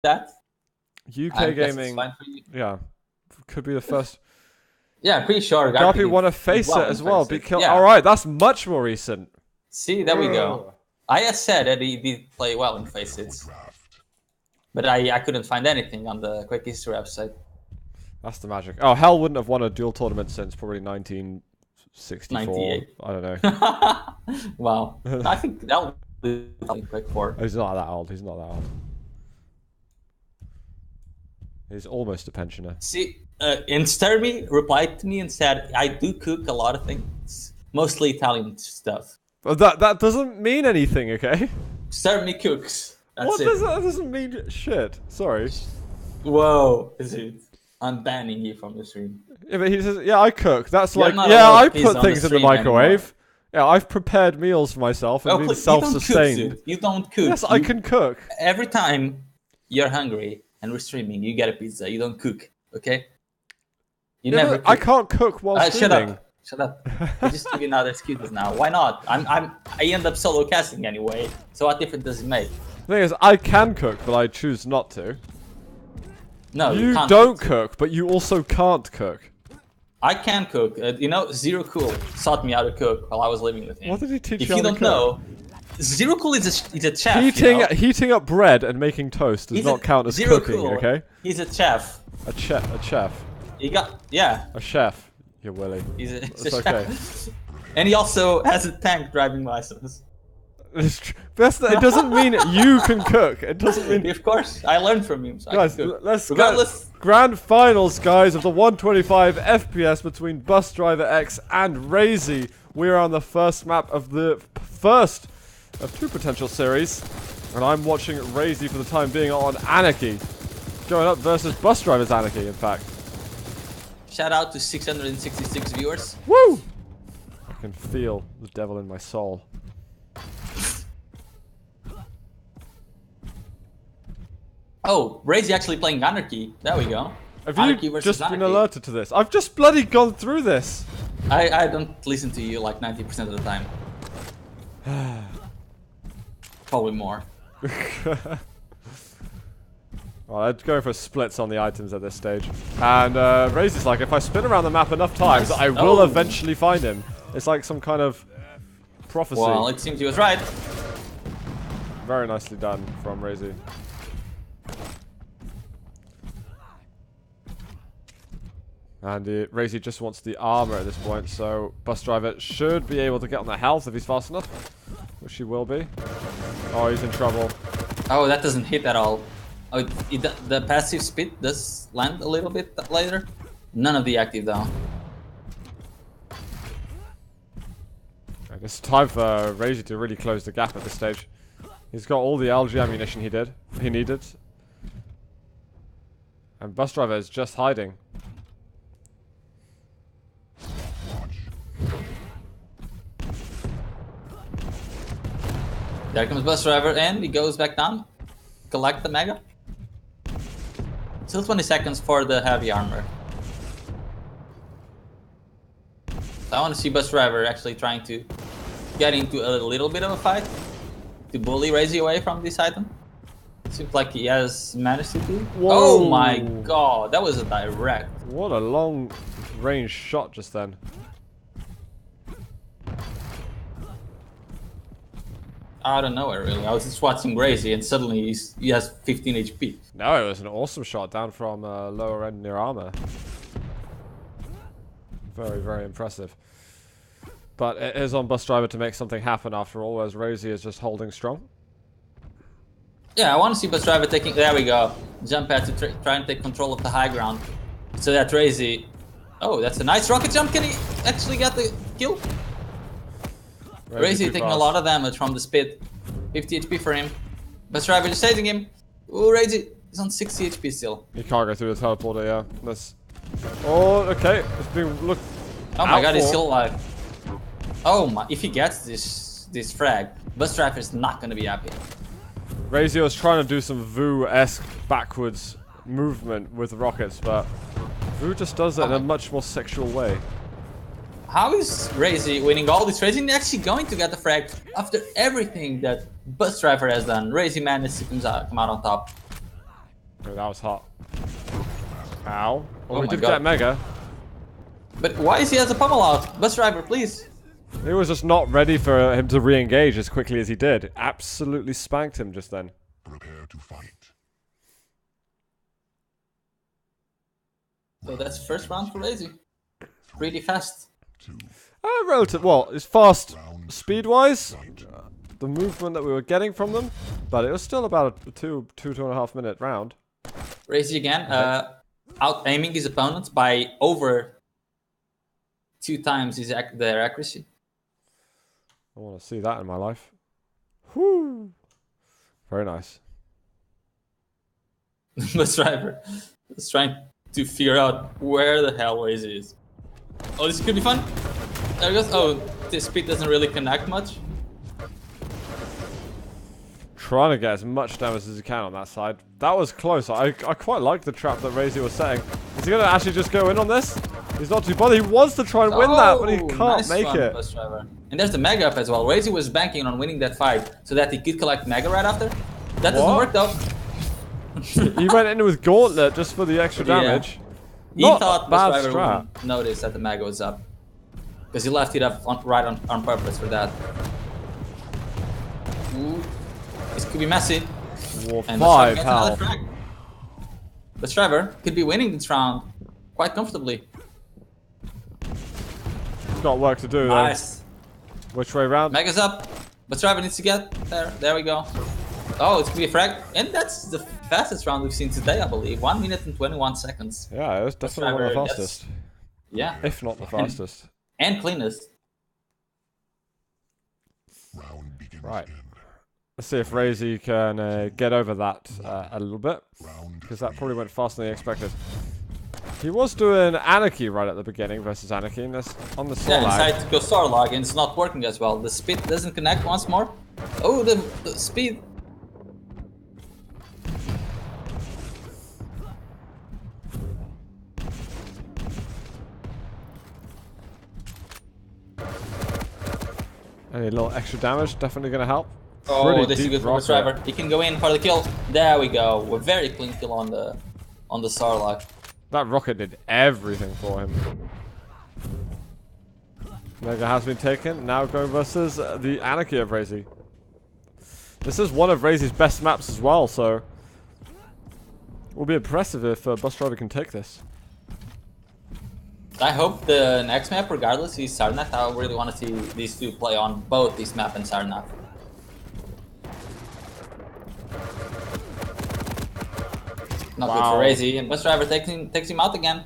that. UK guess it's gaming, fine for you. yeah, could be the first. Yeah, pretty sure. Garpy want to face it as well. Because Yeah. all right, that's much more recent. See, there we go. I had said that he did play well in Face It, but I couldn't find anything on the Quick History website. That's the magic. Oh, Hell wouldn't have won a duel tournament since probably 1964. 98. I don't know. Wow. I think that would be quick for. He's not that old. He's not that old. He's almost a pensioner. See, Stermy replied to me and said, I do cook a lot of things, mostly Italian stuff. But that doesn't mean anything, okay? Stermy cooks. That's What it. does that doesn't mean shit. Sorry. Whoa, is it? I'm banning you from the stream. Yeah, but he says, yeah, I cook. That's You're like, not yeah, allowed I peas put on things the in the stream microwave. anymore. Yeah, I've prepared meals for myself and been self-sustained. You don't cook. Yes, I can cook. Every time you're hungry and we're streaming, you get a pizza. You don't cook, okay? You Yeah, never but cook. I can't cook while streaming. Shut up. I just give you another excuses now. Why not? I end up solo casting anyway. So what difference does it make? The thing is, I can cook, but I choose not to. No, You can't don't cook, but you also can't cook. I can cook. You know, Zero Cool taught me how to cook while I was living with him. What did he teach If you you how to don't cook? know, Zero Cool is a chef. Heating up bread and making toast does not count as Zero cooking, Cool. okay? He's a chef. A chef. A chef. You willy. He's a It's chef. okay. And he also has a tank driving license. It doesn't mean you can cook. It doesn't mean. Of course, I learned from him. So Guys, I can cook. let's go. Regardless. Grand finals, guys, of the 125 FPS between BusdriverX and Raisy. We are on the first map of the first of two potential series, and I'm watching Raisy for the time being on Anarchy, going up versus Busdriver's Anarchy. In fact, Shout out to 666 viewers. woo! I can feel the devil in my soul. Oh, Raisy actually playing Anarchy. There we go. Have Anarchy you versus just been Anarchy. alerted to this? I've just bloody gone through this. I don't listen to you like 90% of the time. Probably more. Well, I'd go for splits on the items at this stage. And Raisy's like, if I spin around the map enough times, I will eventually find him. It's like some kind of prophecy. Well, it seems he was right. Very nicely done from Raisy. And Raisy just wants the armor at this point, so Busdriver should be able to get on the health if he's fast enough, which he will be. Oh, he's in trouble. Oh, that doesn't hit at all. Oh, the passive speed does land a little bit later. None of the active though. And it's time for Raisy to really close the gap at this stage. He's got all the LG ammunition he needed. And Busdriver is just hiding. There comes Busdriver and he goes back down. Collect the mega. Still 20 seconds for the heavy armor. So I want to see Busdriver actually trying to get into a little bit of a fight to bully Raisy away from this item. Seems like he has managed to do. Whoa. Oh my god, that was a direct. What a long range shot just then. Out of nowhere, really. I was just watching Raisy and suddenly he has 15 HP. No, it was an awesome shot down from lower end near armor. Very, very impressive. But it is on Busdriver to make something happen after all, whereas Raisy is just holding strong. Yeah, I want to see Busdriver taking... There we go. Jump pad to try and take control of the high ground. So that Raisy... Oh, that's a nice rocket jump. Can he actually get the kill? Raisy taking a lot of damage from the spit. 50 HP for him. Busdriver just chasing him. Oh, Raisy is on 60 HP still. He can't go through the teleporter, yeah. Let's... Oh, okay. It's being looked. Oh my god, he's still alive. Oh my, if he gets this frag, Busdriver is not gonna be happy. Raisy was trying to do some Vu-esque backwards movement with rockets, but Vu just does it in a much more sexual way. How is Raisy winning all this? Raisy actually going to get the frag after everything that Busdriver has done. Raisy managed to come out on top. Oh, that was hot. Ow. Well, Oh we my did God. get Mega. But why is he has a pummel out? Bus driver, please. He was just not ready for him to re-engage as quickly as he did. Absolutely spanked him just then. Prepare to fight. So that's first round for Raisy. Really fast. Relative. Well, it's fast speed-wise. The movement that we were getting from them, but it was still about a 2.5 minute round. Raisy again, out aiming his opponents by over 2 times their accuracy. I want to see that in my life. Whoo! Very nice. Bus driver is trying to figure out where the hell Raisy is. Oh, this could be fun. There it goes. Oh, this speed doesn't really connect much. Trying to get as much damage as he can on that side. That was close. I quite like the trap that Raisy was setting. Is he going to actually just go in on this? He's not too bothered. He wants to try and win that, but he can't nice make run, it. Bus driver. And there's the Mega up as well. Raisy was banking on winning that fight so that he could collect Mega right after. That doesn't work though. He went in with Gauntlet just for the extra damage. He Not thought a Bus bad driver strat. wouldn't notice that the Mega was up. Because he left it up on purpose for that. Ooh. This could be messy. War And 5 gets another health. frag. Bus driver could be winning this round quite comfortably. He's got work to do though. Nice. Which way round? Mega's up. Bus driver needs to get there. There we go. Oh, it's gonna be a frag. And that's the fastest round we've seen today, I believe. 1 minute and 21 seconds. Yeah, it was definitely one of the Driver, fastest. Yeah. If not the fastest. And cleanest. Round begins Right. in Let's see if Raisy can get over that a little bit. round Because that probably went faster than he expected. He was doing Anarchy right at the beginning versus Anarchy, and that's on the Yeah, Solar. inside to go star log and it's not working as well. The speed doesn't connect once more. Oh, the speed. Any little extra damage, definitely going to help. Oh, Pretty this is deep good for rocket. Bus driver. He can go in for the kill. There we go. A very clean kill on the Starlock. That rocket did everything for him. Mega has been taken. Now going versus the Anarchy of Raisy. This is one of Raisy's best maps as well, so it will be impressive if Bus Driver can take this. I hope the next map, regardless, is Sarnath. I really want to see these two play on both this map and Sarnath. Not good Wow. for Raisy, and Bus Driver takes him out again.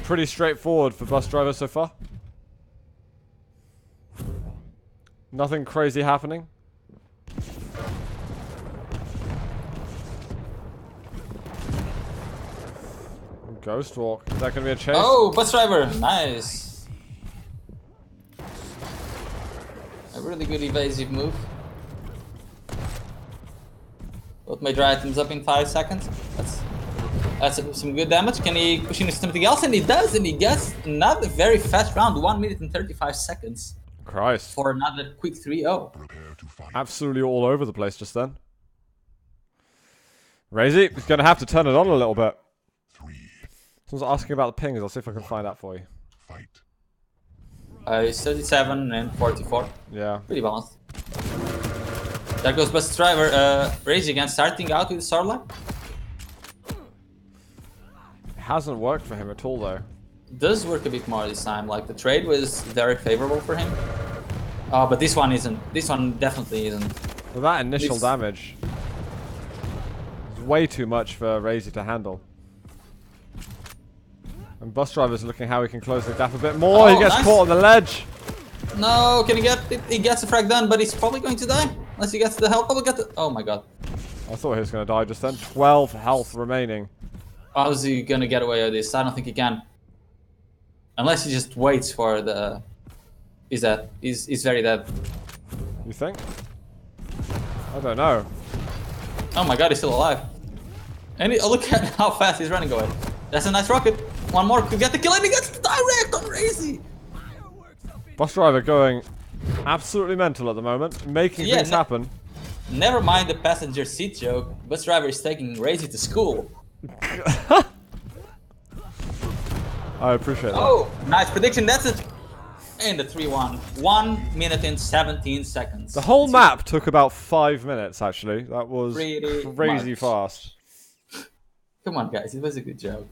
Pretty straightforward for Bus Driver so far. Nothing crazy happening. Ghost Walk. Is that going to be a chase? Oh, Bus Driver, nice. A really good evasive move. Both major items up in 5 seconds. That's some good damage. Can he push into something else? And he does, and he gets another very fast round. 1 minute and 35 seconds Christ. for another quick 3-0. prepare to fight. Absolutely all over the place just then. Raisy is going to have to turn it on a little bit. 3. Someone's asking about the pings. I'll see if I can find out for you. Fight. It's 37 and 44. Yeah. Pretty balanced. There goes Bus Driver. Raisy again, starting out with Starlock. It hasn't worked for him at all though. Does work a bit more this time. Like the trade was very favorable for him. Oh, but this one isn't. This one definitely isn't. But that initial It's- damage is way too much for Raisy to handle. And Bus Driver's looking how he can close the gap a bit more. Oh, He gets nice. caught on the ledge. No, can he get it? He gets the frag done, but he's probably going to die. Unless he gets the health. Probably get the. Oh my god. I thought he was going to die just then. 12 health remaining. How is he gonna get away with this? I don't think he can. Unless he just waits for the. He's dead. He's very dead. You think? I don't know. Oh my god, he's still alive. And oh, look at how fast he's running away. That's a nice rocket. One more could get the kill, and he gets direct on Raisy. Bus Driver going absolutely mental at the moment, making Yeah, things happen. Never mind the passenger seat joke. Bus driver is taking Raisy to school. I appreciate that. Oh, nice prediction. That's it. And the 3-1. 1 minute and 17 seconds. The whole map took about 5 minutes, actually. That was Pretty crazy much. fast. Come on, guys. It was a good joke.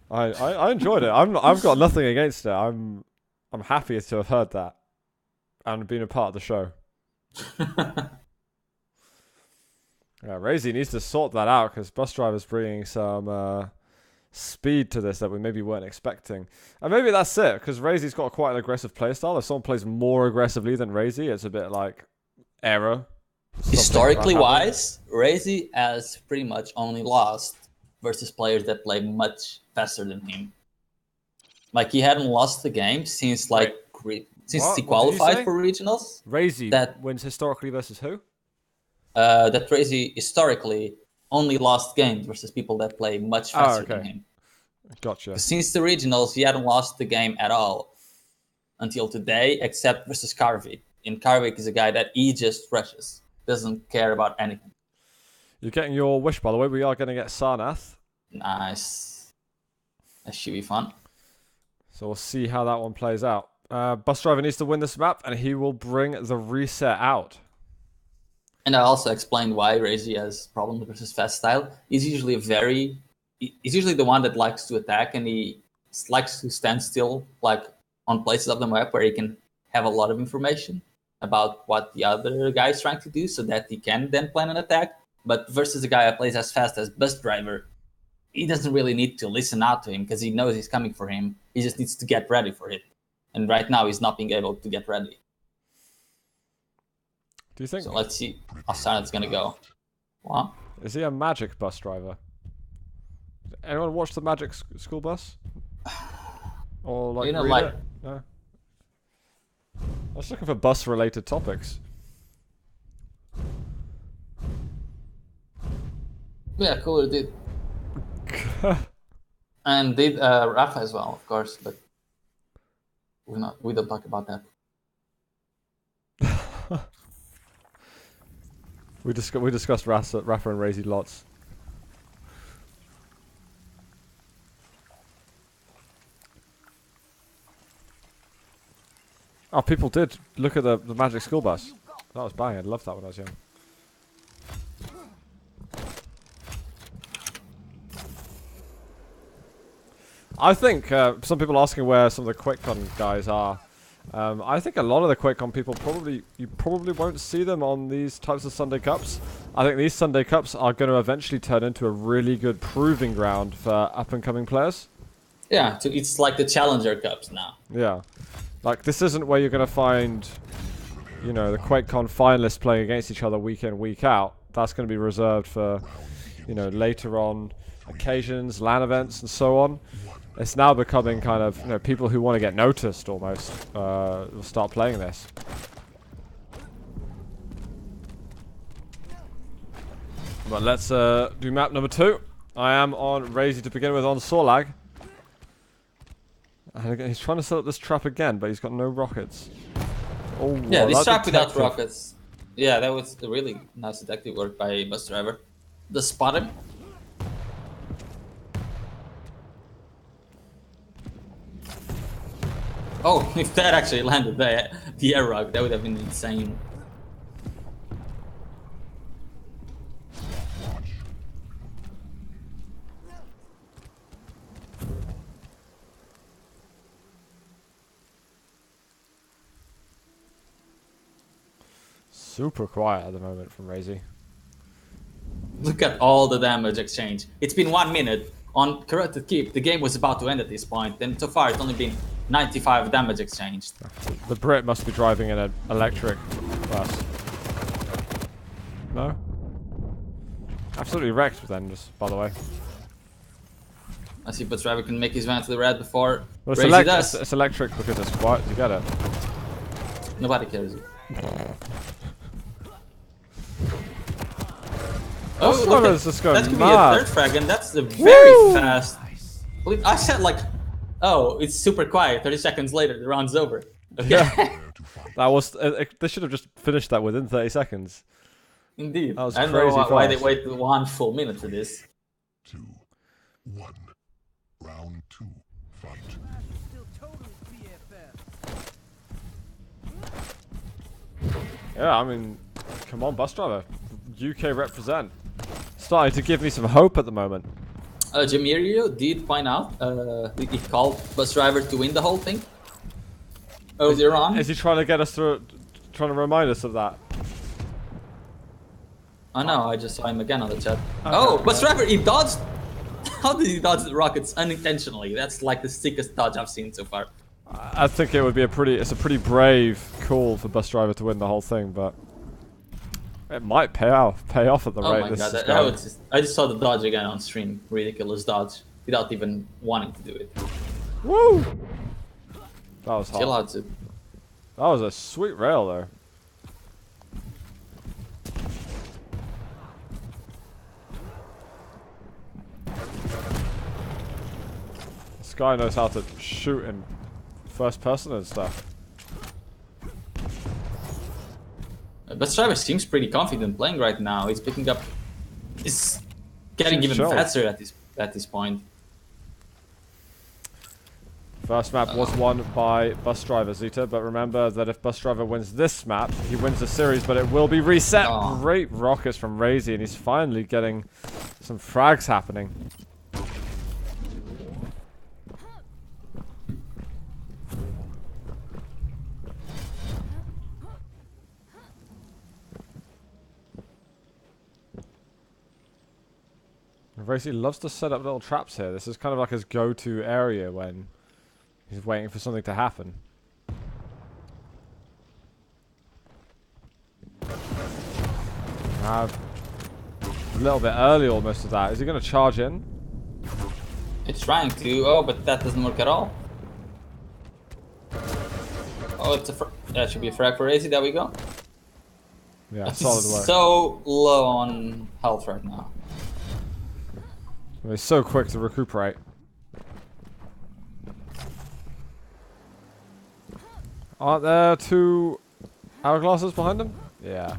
I enjoyed it. I've got nothing against it. I'm happy to have heard that and been a part of the show. Yeah, Raisy needs to sort that out because Bus Driver's bringing some speed to this that we maybe weren't expecting. And maybe that's it, because Raisy's got quite an aggressive playstyle. If someone plays more aggressively than Raisy, it's a bit like error. Historically wise, Raisy has pretty much only lost versus players that play much faster than him. Like, he hadn't lost the game since like since he qualified for regionals. Raisy that wins historically versus who? That Raisy historically only lost games versus people that play much faster than him. Gotcha. Since the regionals, he hadn't lost the game at all until today, except versus Karvik. And Karvik is a guy that he just rushes, doesn't care about anything. You're getting your wish, by the way. We are going to get Sarnath. Nice. That should be fun. So we'll see how that one plays out. Bus Driver needs to win this map, and he will bring the reset out. And I also explained why Raisy has problems versus fast style. He's usually the one that likes to attack, and he likes to stand still, like on places of the map where he can have a lot of information about what the other guy is trying to do, so that he can then plan an attack. But versus a guy that plays as fast as Bus Driver, he doesn't really need to listen out to him because he knows he's coming for him. He just needs to get ready for it. And right now, he's not being able to get ready. Do you think? So let's see how Silent's gonna go. What? Is he a magic bus driver? Anyone watch the Magic School Bus? Or like, read it? No. I was looking for bus-related topics. Yeah, cool. It did. And did Rafa as well, of course, but we don't talk about that. We discussed Rafa and Raisy lots. Oh, people did look at the Magic School Bus. That was banging. I loved that when I was young. I think some people asking where some of the QuakeCon guys are. I think a lot of the QuakeCon people you probably won't see them on these types of Sunday Cups. I think these Sunday Cups are going to eventually turn into a really good proving ground for up-and-coming players. Yeah, it's like the Challenger Cups now. Yeah. Like, this isn't where you're going to find, you know, the QuakeCon finalists playing against each other week in, week out. That's going to be reserved for, you know, later on occasions, LAN events, and so on. It's now becoming kind of, you know, people who want to get noticed almost will start playing this. But let's do map number 2. I am on Raisy to begin with on Sorlag. And again, he's trying to set up this trap again, but he's got no rockets. Oh, yeah, wow, this trap detective. without rockets. Yeah, that was a really nice detective work by Bus Driver. The spot him. Oh, if that actually landed the air rock, that would have been insane. Super quiet at the moment from Raisy. Look at all the damage exchange. It's been 1 minute. On Corrupted Keep, the game was about to end at this point, and so far it's only been 95 damage exchanged. The Brit must be driving in an electric bus. No? Absolutely wrecked then, just by the way. I see Bus Driver can make his way to the red before Well, Raisy does. it's electric because it's quiet. You get it. Nobody cares. Oh, look at, just going that could mad. be a third frag, and that's a very fast. I said like, oh, it's super quiet. 30 seconds later, the round's over. Okay. Yeah. Prepare to fight. That was. They should have just finished that within 30 seconds. Indeed. That was I don't crazy know why they fast. waited 1 full minute for this. 2, 1. Round 2. Fight. Yeah, I mean, come on, bus driver. UK represent. Starting to give me some hope at the moment. Jamirio did point out he called bus driver to win the whole thing earlier on. Is he trying to get us through? Trying to remind us of that? Oh no, I just saw him again on the chat. Oh, bus driver, he dodged. How did he dodge the rockets unintentionally? That's like the sickest dodge I've seen so far. I think it would be it's a pretty brave call for bus driver to win the whole thing, but it might pay off at the Oh rate my this god, is that, going. I just saw the dodge again on stream. Ridiculous dodge. Without even wanting to do it. Woo! That was Still hot. out to. That was a sweet rail there. This guy knows how to shoot in first person and stuff. Bus driver seems pretty confident playing right now. He's picking up. He's getting even Sure. faster at this point. First map was won by bus driver Zeta, but remember that if bus driver wins this map, he wins the series, but it will be reset. Oh. Great rockets from Raisy, and he's finally getting some frags happening. Raisy loves to set up little traps here. This is kind of like his go-to area when he's waiting for something to happen. A little bit early almost to that. Is he going to charge in? It's trying to. Oh, but that doesn't work at all. Oh, it's a. That should be a frag for Raisy. There we go. Yeah, He's solid work. so low on health right now. He's so quick to recuperate. Aren't there two hourglasses behind him? Yeah.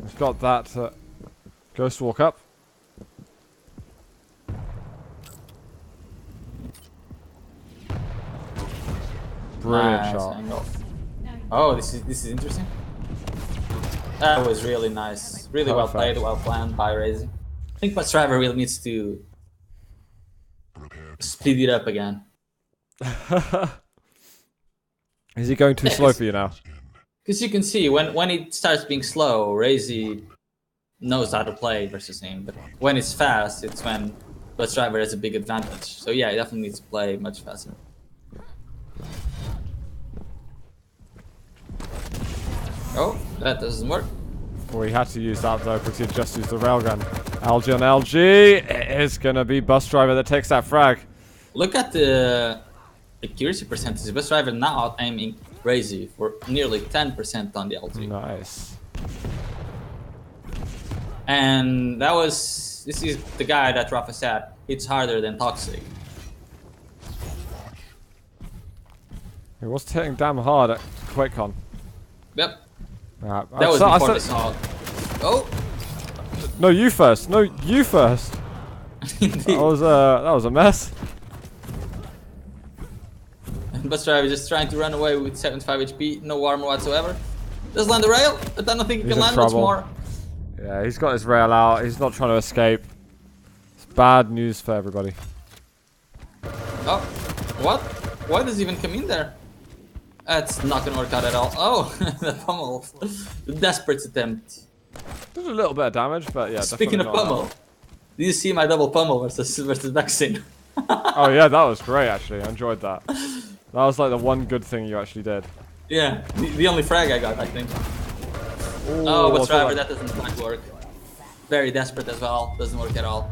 He's got that ghost walk up. Brilliant Nice shot. angle. Oh, this is interesting. That was really nice. Really well Perfect. played, well planned by Raisy. I think bus driver really needs to Prepare to speed it up again. Is he going too slow for you now? Because you can see when it starts being slow, Raisy knows how to play versus him. But when it's fast, it's when bus driver has a big advantage. So yeah, he definitely needs to play much faster. Oh, that doesn't work. Well, he had to use that though because he just used the railgun. LG on LG. It is going to be bus driver that takes that frag. Look at the accuracy percentage. Bus driver now out aiming Raisy for nearly 10% on the LT. Nice. And this is the guy that Rafa said, it's harder than Toxic. He was hitting damn hard at QuakeCon. Yep. That That was before we saw. Oh! No, you first. No, you first. That was a mess. And Bus driver just trying to run away with 75 HP, no armor whatsoever. Does land the rail, but I don't think he He's can in land much trouble. more. Yeah, he's got his rail out. He's not trying to escape. It's bad news for everybody. Oh, what? Why does he even come in there? That's not gonna work out at all. Oh, the pummel. The desperate attempt. Did a little bit of damage, but yeah. Speaking of definitely not pummel, do you see my double pummel versus Vexin? Oh yeah, that was great actually. I enjoyed that. That was like the one good thing you actually did. Yeah, the only frag I got, I think. Ooh, Oh, I but thought driver, that doesn't quite work. Very desperate as well. Doesn't work at all.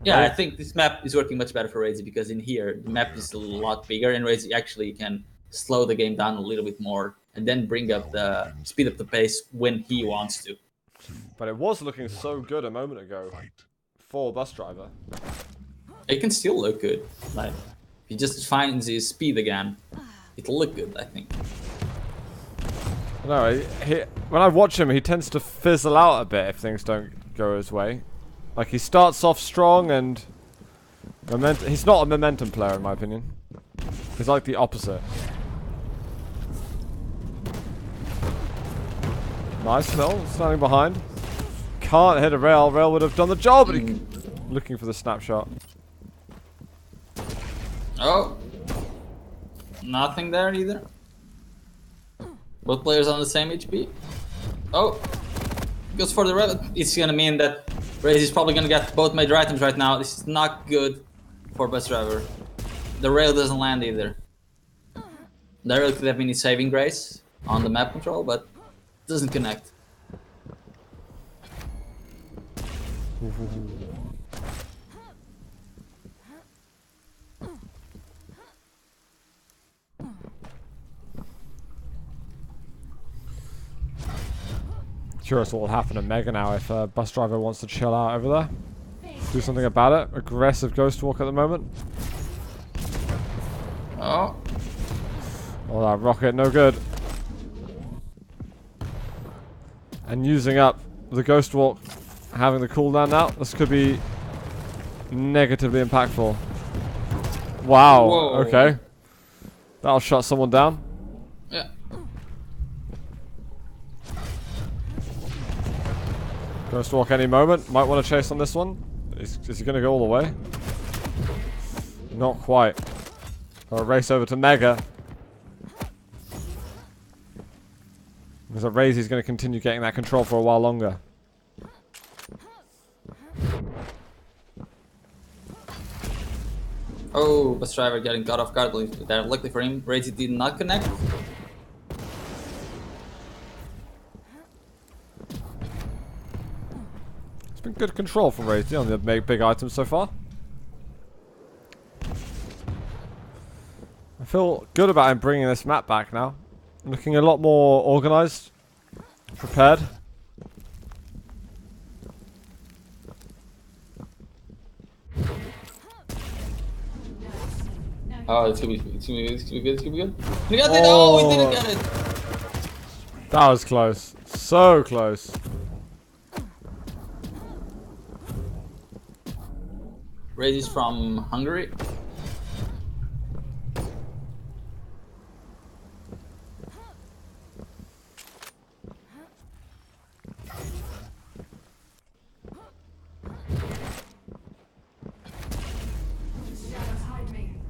Yeah, I think this map is working much better for Raisy because in here the map is a lot bigger and Raisy actually can slow the game down a little bit more and then speed up the pace when he wants to. But it was looking so good a moment ago for bus driver. It can still look good. Like, if he just finds his speed again, it'll look good, I think. No, when I watch him, he tends to fizzle out a bit if things don't go his way. Like, he starts off strong and... He's not a momentum player, in my opinion. He's like the opposite. Nice, Phil. Standing behind. Can't hit a rail. Rail would have done the job, but looking for the snapshot. Oh. Nothing there either. Both players on the same HP. Oh. Goes for the rail. It's gonna mean that Raisy's probably gonna get both major items right now. This is not good for BusdriverX. The rail doesn't land either. The rail could have been his saving grace on the map control, but doesn't connect. Curious what will happen to Mega now if BusdriverX wants to chill out over there. Do something about it. Aggressive Ghost Walk at the moment. Oh. Oh, that rocket, no good. And using up the Ghost Walk, having the cooldown now, this could be negatively impactful. Wow, Whoa. okay. That'll shut someone down. Yeah. Ghost Walk any moment. Might want to chase on this one. Is he going to go all the way? Not quite. I'll race over to Mega. Because Raisy's going to continue getting that control for a while longer. Oh, BusdriverX getting caught off guard there. Luckily for him, Raisy did not connect. It's been good control from Raisy on the big items so far. I feel good about him bringing this map back now. Looking a lot more organized, prepared. Oh, it's gonna be good. It's gonna be good. He got it! Oh, he didn't get it! That was close. So close. Raisy's from Hungary.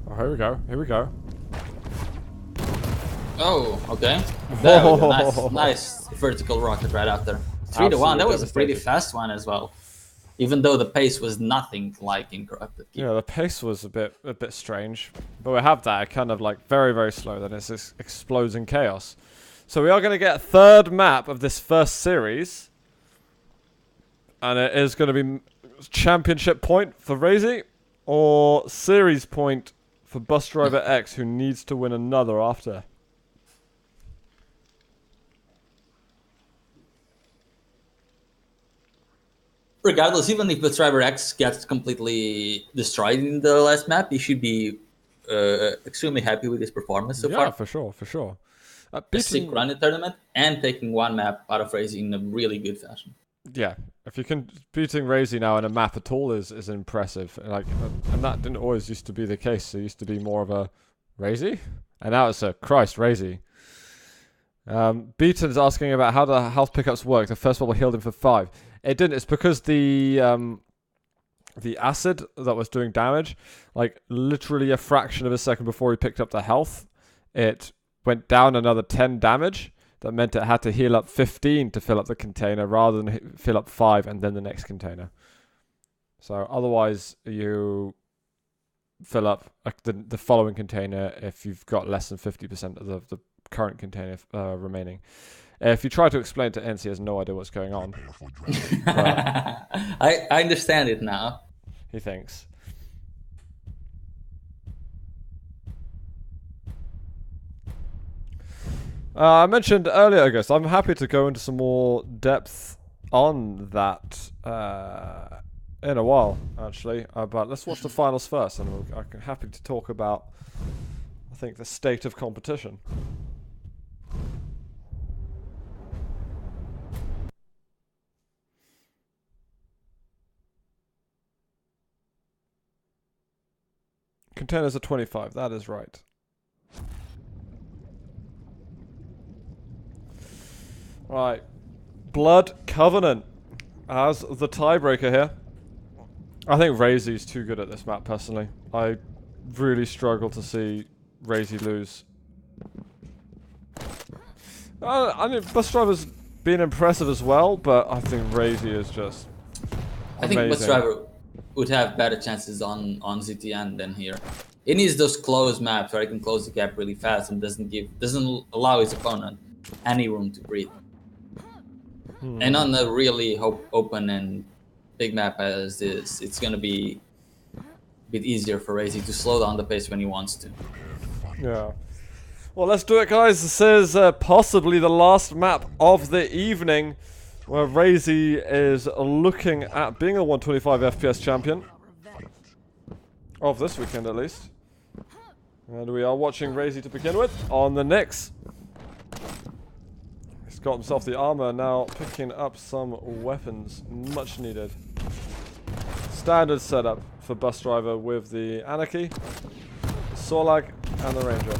Oh, here we go. Here we go. Oh, okay. That was a nice vertical rocket right after. 3-1. That was a pretty fast one as well. Even though the pace was nothing like in Corrupted Keep. Yeah, the pace was a bit strange, but we have that kind of like very slow. Then it's this explodes in chaos. So we are going to get a third map of this first series, and it is going to be championship point for Raisy or series point for BusdriverX, who needs to win another after. Regardless, even if BusdriverX gets completely destroyed in the last map, he should be extremely happy with his performance so far. Yeah, for sure, for sure. A sick run in tournament and taking one map out of Raisy in a really good fashion. Yeah, if you can beating Raisy now in a map at all is impressive. Like, and that didn't always used to be the case. It used to be more of a Raisy, and now it's a Christ Raisy. Beaton's asking about how the health pickups work. The first bubble healed him for 5. It didn't. It's because the acid that was doing damage, like literally a fraction of a second before he picked up the health, it went down another 10 damage. That meant it had to heal up 15 to fill up the container rather than fill up 5 and then the next container. So otherwise you fill up the following container if you've got less than 50% of the current container remaining. If you try to explain to Ins, he has no idea what's going on. I understand it now. He thinks. I mentioned earlier, August, I'm happy to go into some more depth on that in a while, actually. But let's watch the finals first, and I'm happy to talk about, I think, the state of competition. containers are 25. That is right. Right. Blood Covenant as the tiebreaker here. I think Raisy's too good at this map, personally. I really struggle to see Raisy lose. I mean, Busdriver's been impressive as well, but I think Raisy is just amazing. I think Busdriver would have better chances on ZTN than here. It needs those close maps where he can close the gap really fast and doesn't allow his opponent any room to breathe. And on a really open and big map as this, it's gonna be a bit easier for Raisy to slow down the pace when he wants to. Yeah. Well, let's do it, guys. This is possibly the last map of the evening, where Raisy is looking at being a 125 FPS champion. Of this weekend, at least. And we are watching Raisy to begin with on the Nyx. He's got himself the armor, now picking up some weapons. Much needed. Standard setup for Busdriver with the Anarchy, the Sorlag, and the Ranger.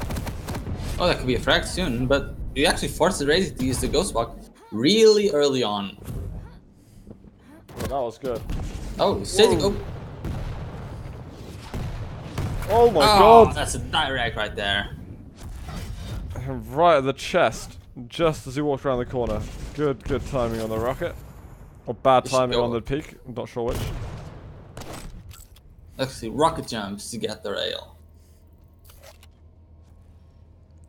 Oh, that could be a frag soon, but you actually forced the Raisy to use the Ghost Walk really early on. Well, that was good. Oh, sitting. Oh my god! That's a direct right there. Right at the chest, just as he walked around the corner. Good timing on the rocket. Or bad timing on the peak, I'm not sure which. Let's see, rocket jumps to get the rail.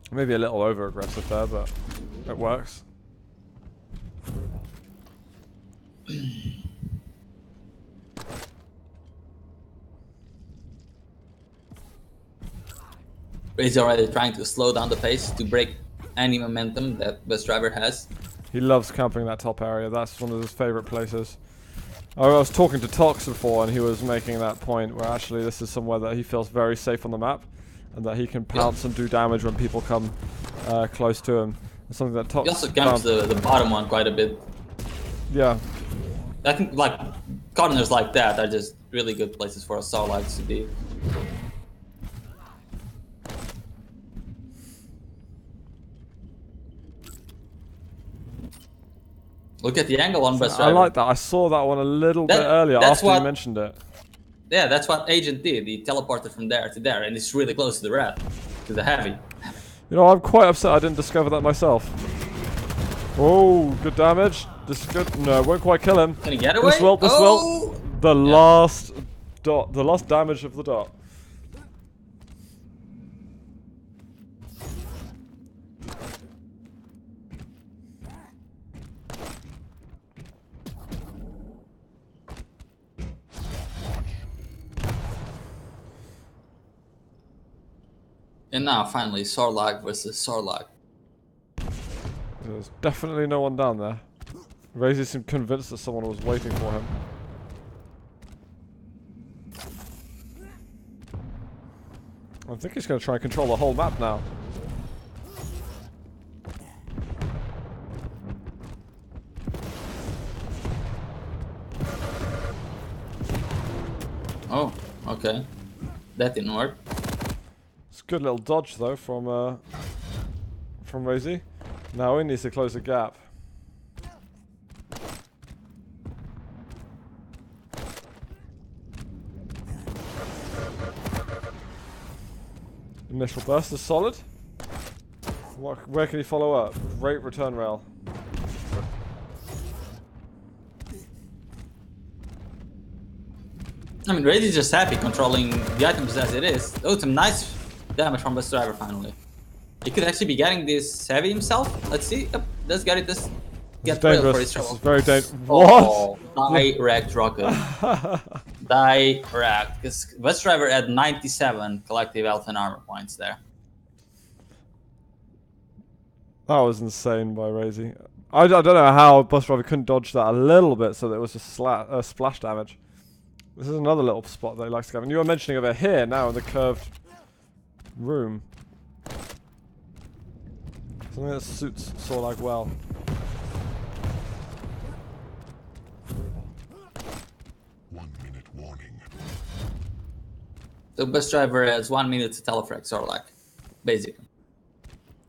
Maybe a little over aggressive there, but it works. Raisy already trying to slow down the pace to break any momentum that Busdriver has. He loves camping that top area. That's one of his favorite places. I was talking to Tox before, and he was making that point where actually this is somewhere that he feels very safe on the map, and that he can pounce and do damage when people come close to him. It's something that Tox. He also camps the bottom one quite a bit. Yeah. I think like corners like that are just really good places for a Starlight to be. Look at the angle on Busdriver. I like that. I saw that one a little bit earlier after you mentioned it. Yeah, that's what Agent did. He teleported from there to there, and it's really close to the red, to the heavy. You know, I'm quite upset I didn't discover that myself. Oh, good damage. This is good. No, won't quite kill him. Can he get away? This will. The last dot, the last damage of the dot. And now, finally, Sorlag versus Sorlag. There's definitely no one down there. Raisy seemed convinced that someone was waiting for him. I think he's going to try and control the whole map now. Oh, okay. That didn't work. It's a good little dodge though from Raisy. Now he needs to close the gap. Initial burst is solid. Where can he follow up? Great return rail. I mean, Raisy's just happy controlling the items as it is. Oh, some nice damage from Busdriver finally. He could actually be getting this heavy himself. Let's see. Yep, does get it. This get rail for his trouble. This is very dangerous. Oh, direct rocket. Direct. Because Busdriver had 97 collective health and armor points there. That was insane by Raisy. I don't know how Busdriver couldn't dodge that a little bit so that it was just splash damage. This is another little spot that he likes to have. And you were mentioning over here now in the curved room. Something that suits Sorlag well. The bus driver has 1 minute to telefrax, or like, basically.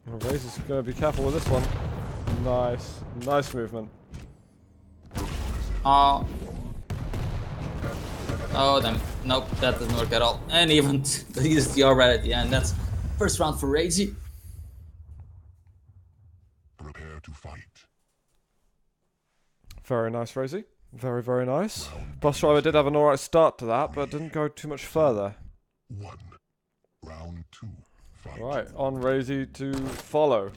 Well, Raisy's gonna be careful with this one. Nice. Nice movement. Oh, damn. Nope, that doesn't work at all. And even he used the right at the end. That's first round for Raisy. Prepare to fight. Very nice, Raisy. Very, very nice. Bus driver did have an alright start to that, but didn't go too much further. 1. Round 2. Fight. Right, on Raisy to follow.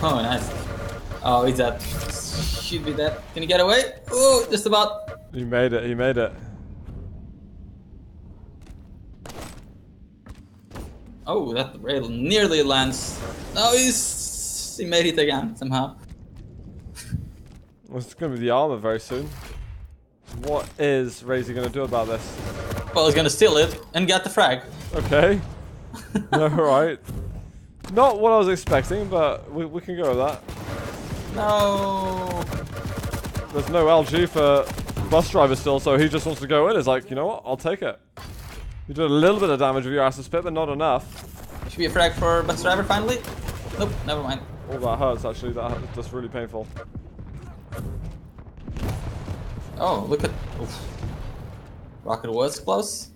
Oh, nice. Oh, he's dead. Should be dead. Can he get away? Oh, just about. He made it, he made it. Oh, that rail nearly lands. Oh, he made it again somehow. Well, it's gonna be the armor very soon. What is Raisy gonna do about this? Well, he's gonna steal it and get the frag. Okay. Alright. Not what I was expecting, but we can go with that. No. There's no LG for bus driver still, so he just wants to go in. He's like, you know what? I'll take it. You did a little bit of damage with your acid spit, but not enough. Should be a frag for bus driver finally. Nope, never mind. Oh, that hurts actually. That's really painful. Oh, look at. Oof. Rocket was close.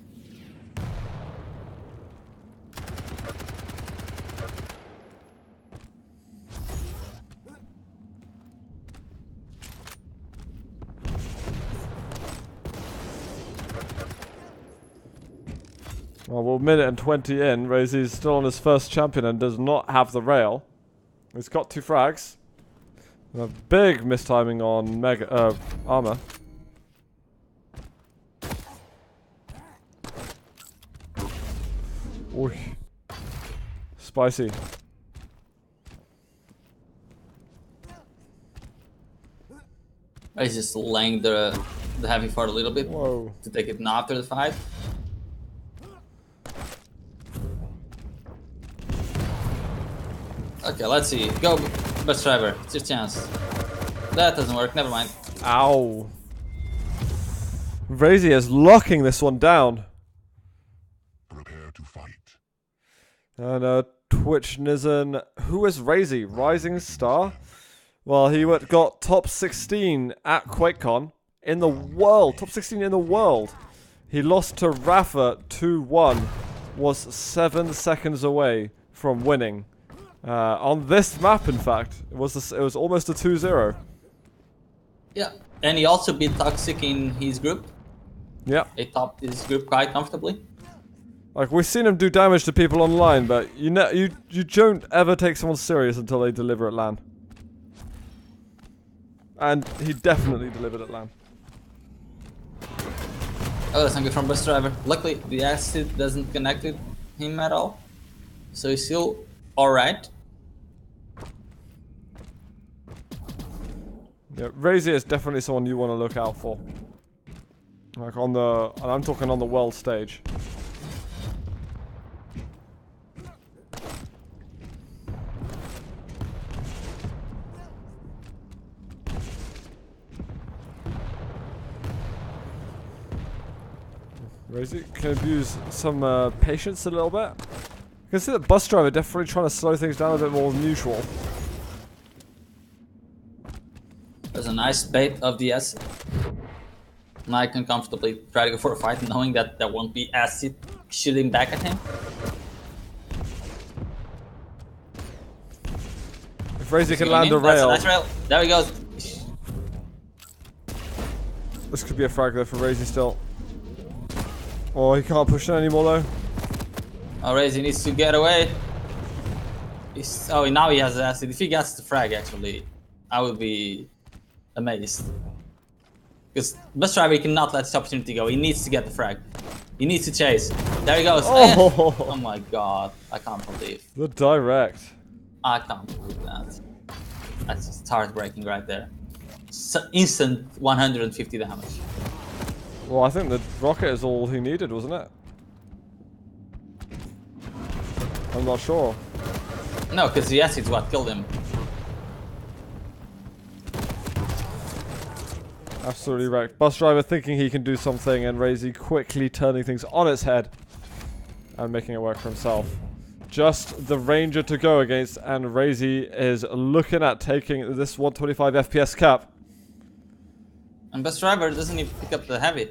Well, we're a minute and 20 in. Raisy's still on his first champion and does not have the rail. He's got 2 frags. And a big mistiming on mega armor. Ooh. Spicy. He's just laying the heavy fort a little bit. Whoa. To take it now after the fight. Okay, let's see. Go, bus driver. It's your chance. That doesn't work. Never mind. Ow. Raisy is locking this one down. Prepare to fight. And Twitch Nizen. Who is Raisy? Rising Star? Well, he got top 16 at QuakeCon in the world. Top 16 in the world. He lost to Rafa 2-1. Was 7 seconds away from winning. On this map, in fact, it was almost a 2-0. Yeah, and he also beat Toxic in his group. Yeah. He topped his group quite comfortably. Like, we've seen him do damage to people online, but you don't ever take someone serious until they deliver at LAN. And he definitely delivered at LAN. Oh, that's not good from bus driver. Luckily, the acid doesn't connect with him at all, so he's still alright. Yeah, Raisy is definitely someone you want to look out for. Like and I'm talking on the world stage. Raisy can abuse some patience a little bit. You can see that bus driver definitely trying to slow things down a bit more than usual. There's a nice bait of the acid. And I can comfortably try to go for a fight knowing that there won't be acid shooting back at him. If Raisy can land a rail. That's a nice rail. There we go. This could be a frag though for Raisy still. Oh, he can't push it anymore though. Oh, Raisy needs to get away. Oh, now he has acid. If he gets the frag, actually, I would be amazed. Because bus driver cannot let this opportunity go. He needs to get the frag. He needs to chase. There he goes. Oh, Oh my god. I can't believe. the direct. I can't believe that. That's just heartbreaking right there. Instant 150 damage. Well, I think the rocket is all he needed, wasn't it? I'm not sure. No, because the acid's what killed him. Absolutely wrecked. Bus driver thinking he can do something, and Raisy quickly turning things on its head and making it work for himself. Just the Ranger to go against, and Raisy is looking at taking this 125 FPS cap. And Bus Driver doesn't even pick up the heavy.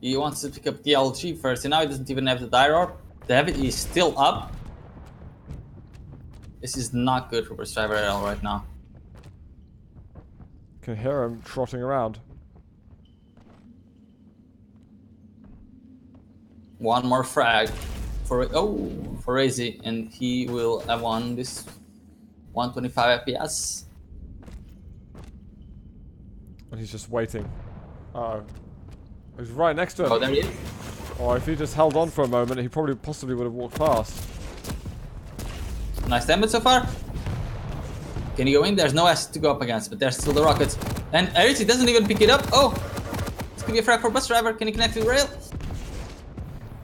He wants to pick up the LG first, and now he doesn't even have the die orb. The heavy is still up. This is not good for Bus Driver at all right now. Can hear him trotting around. One more frag for Raisy, and he will have won this 125 FPS. And he's just waiting. Uh-oh. He's right next to him. Oh, there he is. Or if he just held on for a moment, he probably possibly would have walked past. Nice damage so far. Can he go in? There's no S to go up against, but there's still the rockets. And Raisy doesn't even pick it up. Oh! It's gonna be a frag for Bus Driver. Can he connect to the rail?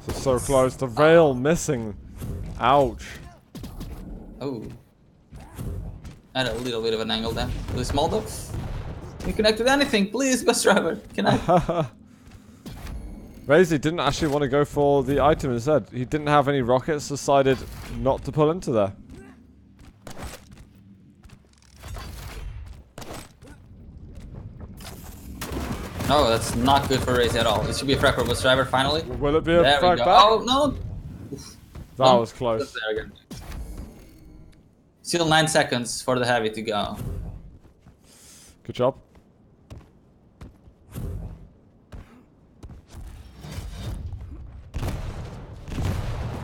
This is so close. The rail missing. Ouch. Oh. At a little bit of an angle there. Really small though. Can you connect with anything? Please, Bus Driver. Can I? Raisy didn't actually want to go for the item instead. He didn't have any rockets, decided not to pull into there. No, that's not good for Raisy at all. This should be a frag for Bus Driver finally. Will it be a There we frag go. back? Oh, no! That was close. There again. Still 9 seconds for the heavy to go. Good job.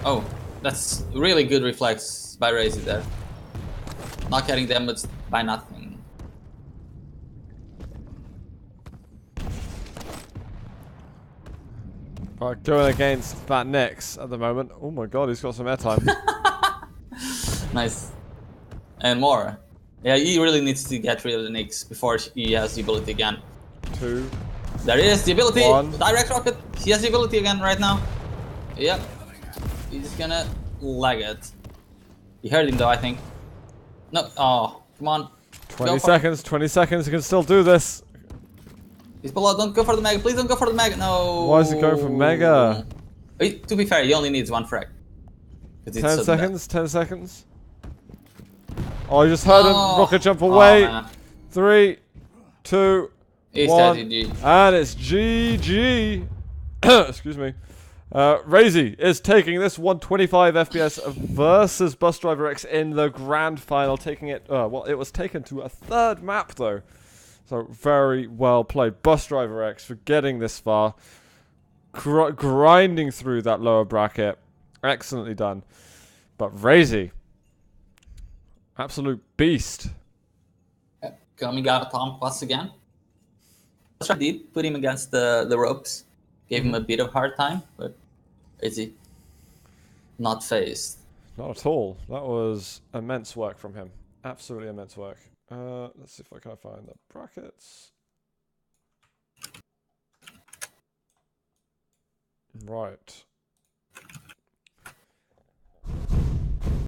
Oh, that's really good reflex by Raisy there. Not getting damaged by nothing. Right, going against that Nyx at the moment. Oh my god, he's got some airtime. Nice. And more. Yeah, he really needs to get rid of the Nyx before he has the ability again. 2. There is the ability! 1. Direct rocket! He has the ability again right now. Yep. He's gonna lag it. He heard him though, I think. No, oh, come on. 20 seconds, 20 seconds, he can still do this. He's below, don't go for the Mega, please don't go for the Mega, no! Why is he going for Mega? To be fair, he only needs one frag. 10 seconds, 10 seconds. Oh, you just heard him rocket jump away. 3, 2, He's 1, dead, GG. and it's GG. Excuse me. Raisy is taking this 125 FPS versus BusdriverX in the grand final, taking it, well, it was taken to a 3rd map though. So very well played, BusdriverX, for getting this far. Grinding through that lower bracket. Excellently done. But Raisy, absolute beast. Coming out Tom once again. I did put him against the ropes. Gave him a bit of hard time, but Raisy not phased. Not at all. That was immense work from him. Absolutely immense work. Let's see if I can find the brackets. Right.